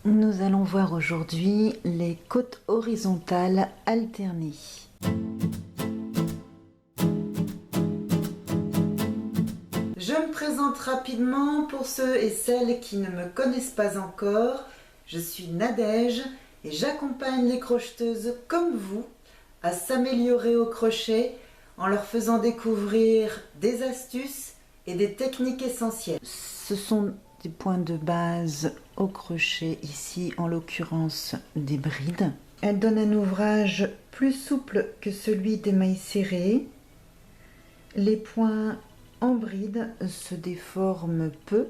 Nous allons voir aujourd'hui les côtes horizontales alternées. Je me présente rapidement pour ceux et celles qui ne me connaissent pas encore. Je suis Nadège et j'accompagne les crocheteuses comme vous à s'améliorer au crochet en leur faisant découvrir des astuces et des techniques essentielles. Ce sont des points de base au crochet, ici en l'occurrence des brides. Elles donnent un ouvrage plus souple que celui des mailles serrées. Les points en bride se déforment peu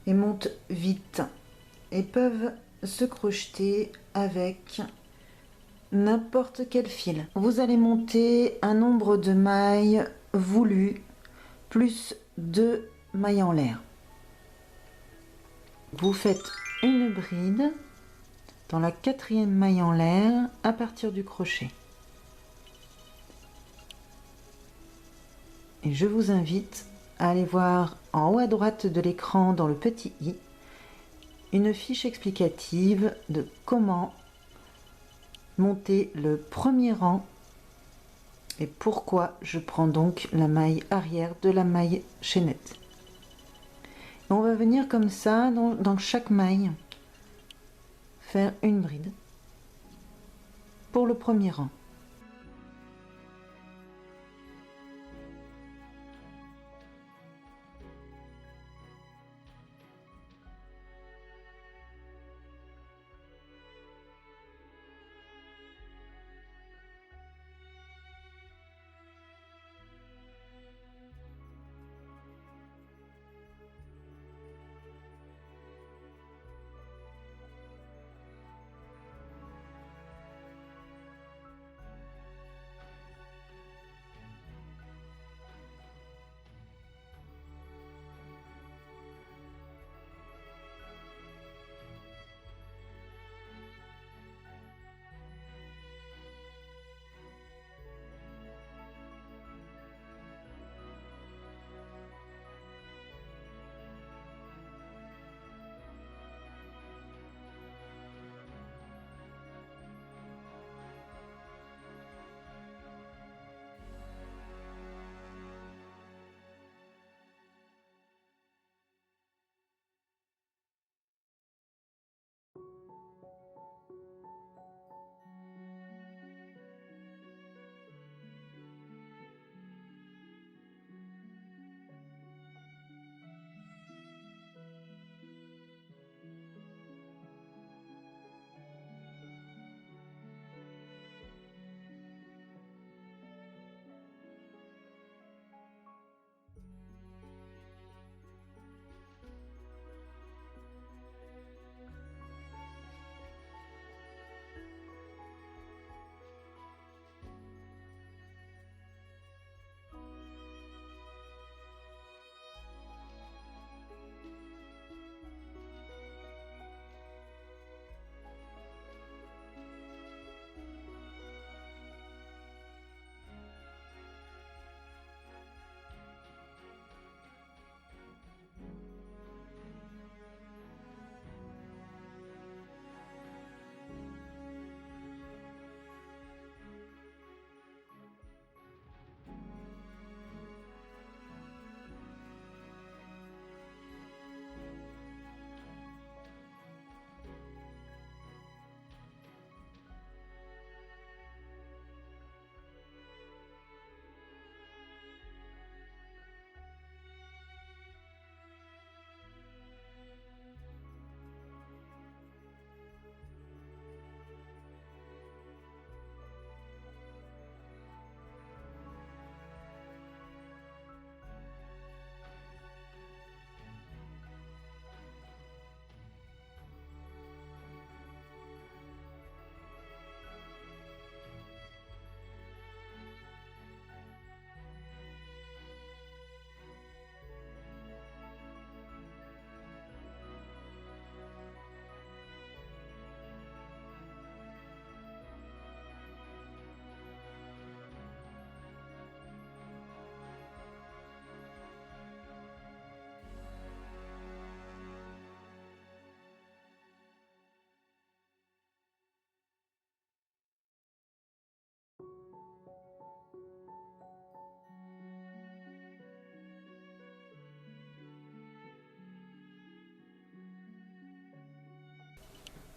et montent vite et peuvent se crocheter avec n'importe quel fil. Vous allez monter un nombre de mailles voulu plus 2 mailles en l'air. Vous faites une bride dans la 4e maille en l'air à partir du crochet. Et je vous invite à aller voir en haut à droite de l'écran dans le petit i une fiche explicative de comment monter le premier rang et pourquoi je prends donc la maille arrière de la maille chaînette. Et on va venir comme ça dans chaque maille faire une bride pour le premier rang.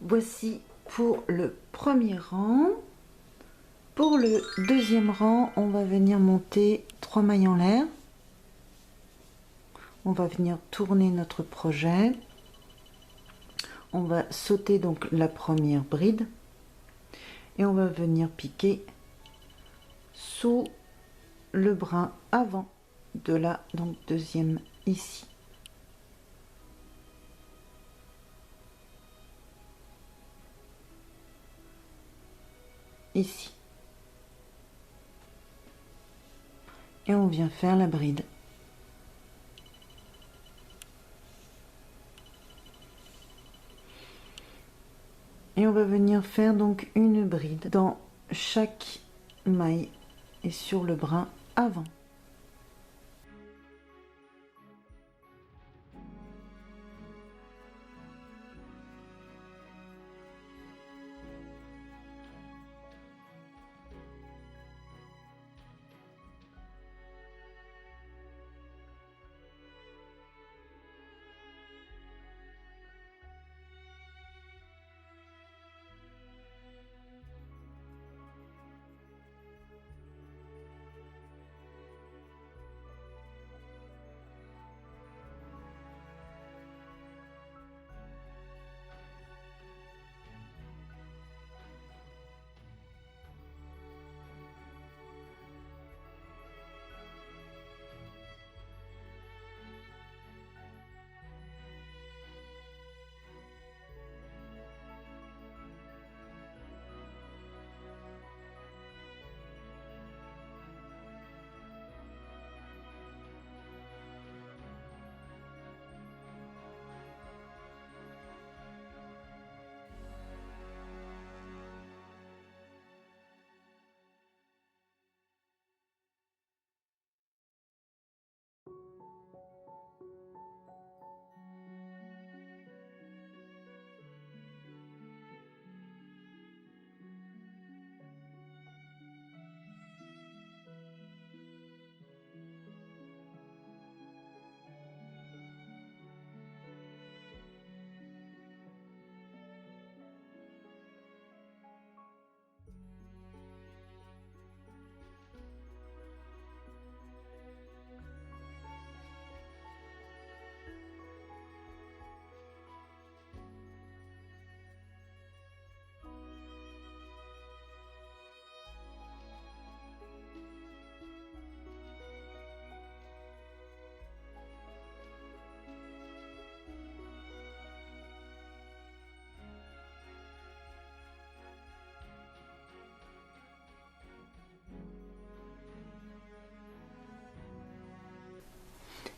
Voici pour le premier rang. Pour le deuxième rang, on va venir monter 3 mailles en l'air. On va venir tourner notre projet. On va sauter donc la première bride et on va venir piquer sous le brin avant de la donc deuxième ici. Ici. Et on vient faire la bride. Et on va venir faire donc une bride dans chaque maille et sur le brin avant.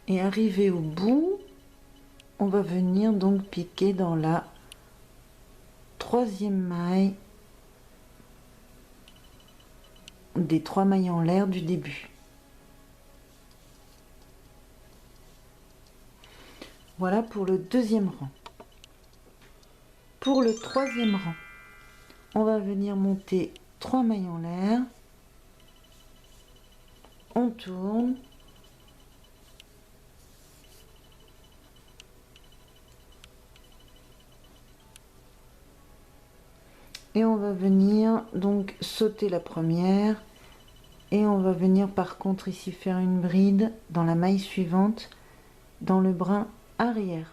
Et arrivé au bout, on va venir donc piquer dans la troisième maille des 3 mailles en l'air du début. Voilà pour le deuxième rang. Pour le troisième rang, on va venir monter 3 mailles en l'air. On tourne. Et on va venir donc sauter la première et on va venir par contre ici faire une bride dans la maille suivante dans le brin arrière.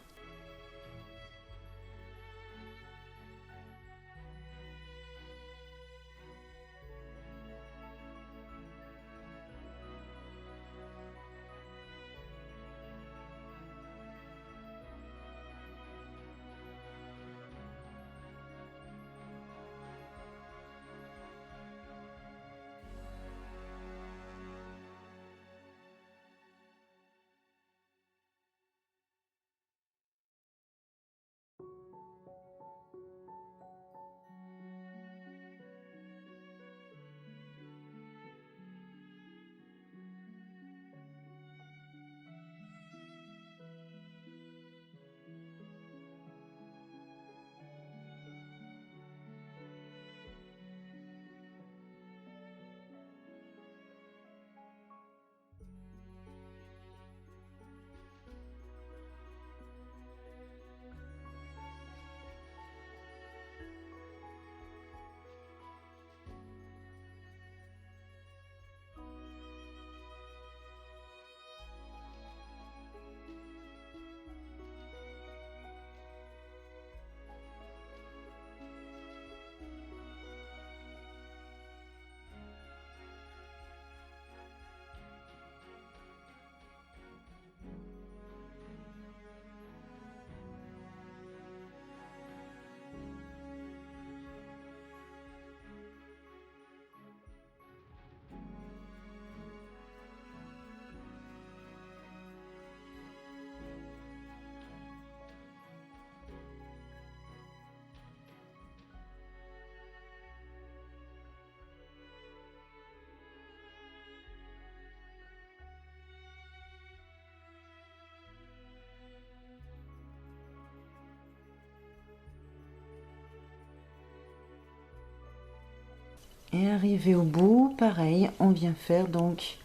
Et arrivé au bout, pareil, on vient faire donc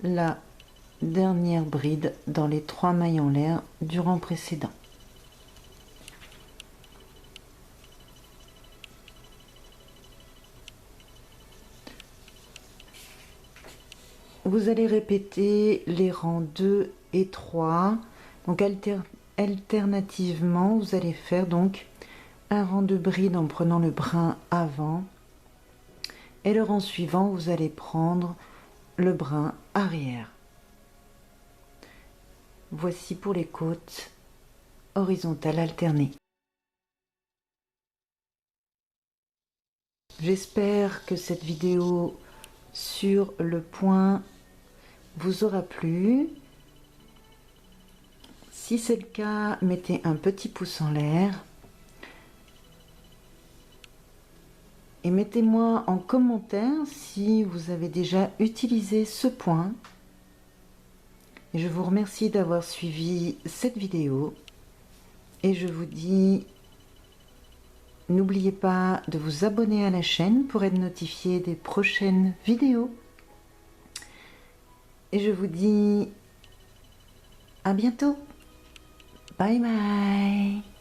la dernière bride dans les 3 mailles en l'air du rang précédent. Vous allez répéter les rangs 2 et 3. Donc alternativement, vous allez faire donc un rang de bride en prenant le brin avant. Et le rang suivant, vous allez prendre le brin arrière. Voici pour les côtes horizontales alternées. J'espère que cette vidéo sur le point vous aura plu. Si c'est le cas, mettez un petit pouce en l'air. Et mettez-moi en commentaire si vous avez déjà utilisé ce point. Et je vous remercie d'avoir suivi cette vidéo. Et je vous dis, n'oubliez pas de vous abonner à la chaîne pour être notifié des prochaines vidéos. Et je vous dis à bientôt. Bye bye.